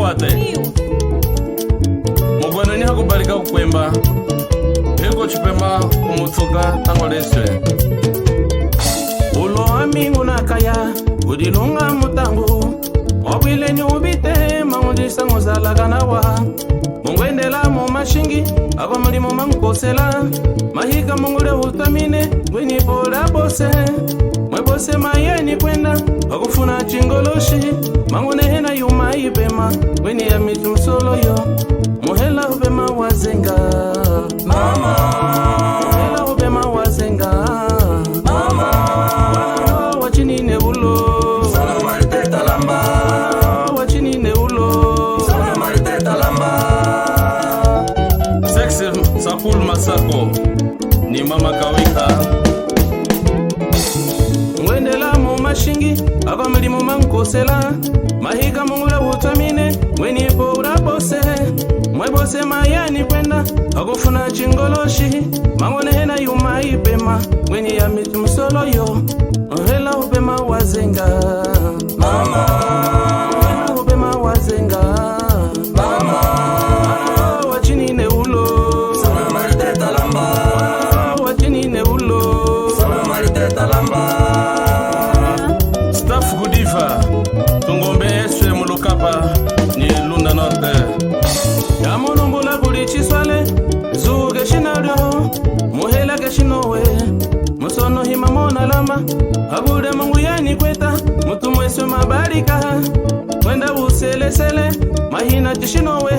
kwate mugwano ni hakubalika kukwemba eko chipema kumutsuka tangoleswe ulo amingu nakaya udilunga mutangu obwile ni ubite mangundisa ngozalaganawa mungwendela mu mashingi ako mulimo mangukosela mahika mungule utamine ngweni pola bose mwebose mayeni kwenda akufuna chingoloshi mangunehena yuma ipema ngweni ya mitumsolo yo muhela ubema wazenga mama muhela ubema wazenga mama wachinine ulo salamarite talamba wachinine ulo salamarite talamba sexe sakul masako ni mama kawika ngwendela mu mashingi aba milimo mankosela mahika mungula utamine ngweni poura bose mwebose mayani kwenda akufuna chingoloshi mangonehena yuma ipema ngweni ya mitumsolo yo hela ubema wazenga mama hela ubema wazenga mama wachinine ulo salamarite talamba wachinine ulo salamarite talamba staff gudiva tungombe eswe mulukapa ni lunda norte ya mulungula buli chiswale zuge shinalyo muhela geshinowe musono hima mona lama abude mungu yani kweta mutu mweswe mabarika kwenda uselesele mahina jishinowe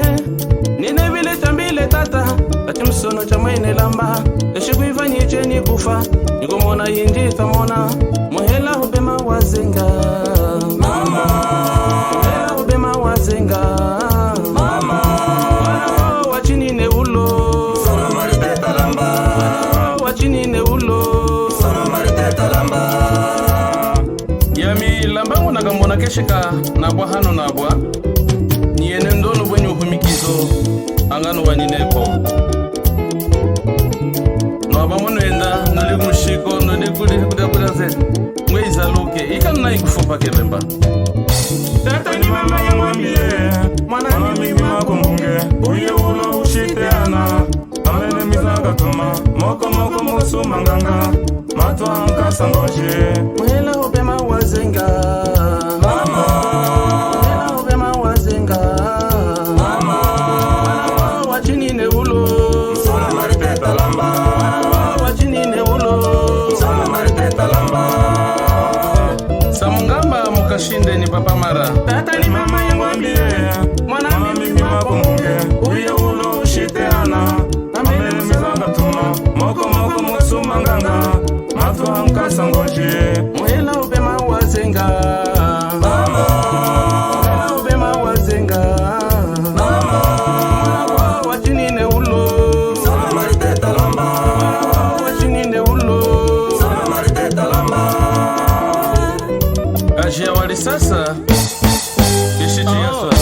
nine vile chambile tata ati msono cha mwene lamba eshikuivanyiche ni kufa nikumona yinji tamona muhela ubema wazenga mama muhela ubema wazenga mama wachinine ulo salamarite talamba wachinine ulo salamarite talamba yami lambangu nakambona keshika nabwa hano nabwa niyene ndono bwenye uhumikizo angano wanineko noaba mwenenda noli mushiko noli kudakudase mweiza luke ikanu na ikufupa kebemba tata ni mama ya mwambie mwana mimi makumbunge uye ulo ushiteana amene mizanga tuma moko moko musu manganga matwa hankasangoje muhela ubema wazenga mama muhela ubema wazenga mama wachinine ulo salamarite talamba wachinine ulo salamarite talamba samungamba mukashinde ni papa mara tata ni mama ya mwambie mwana mimi makumbunge uye ulo ushiteana amene mizanga tuma moko moko musu manganga matwa hankasangoje muhela ubema wazenga mama muhela ubema wazenga mama wachinine ulo salamarite talamba wachinine ulo salamarite talamba kajia wali sasa kishiti yaswa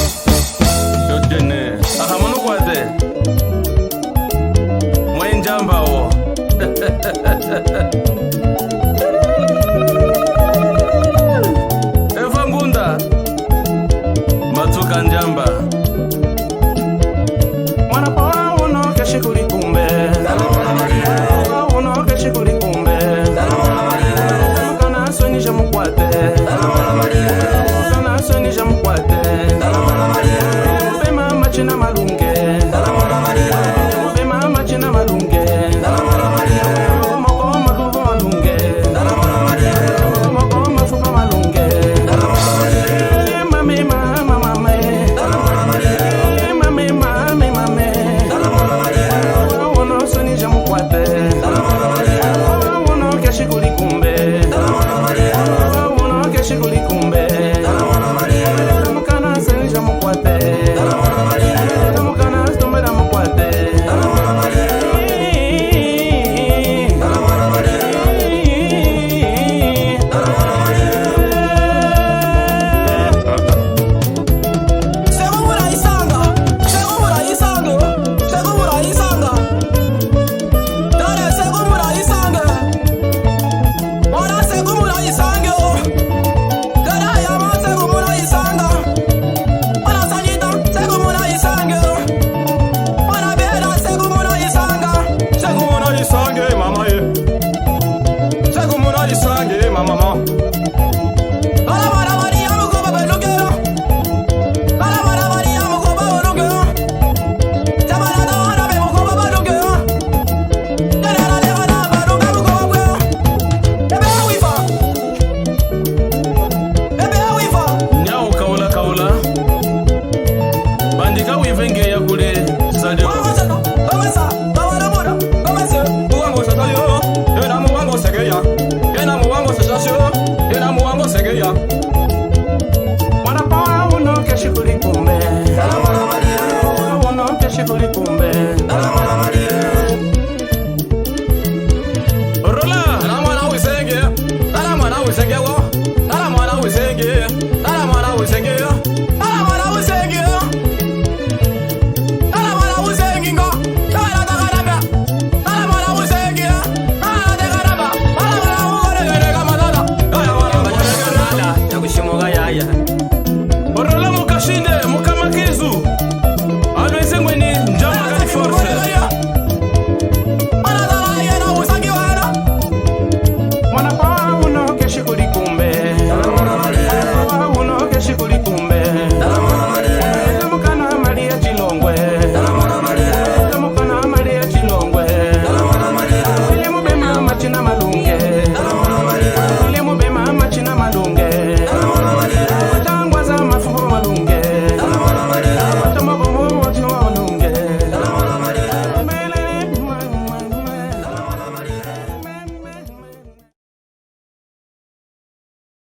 yodene ahamunu kwate mwenjambao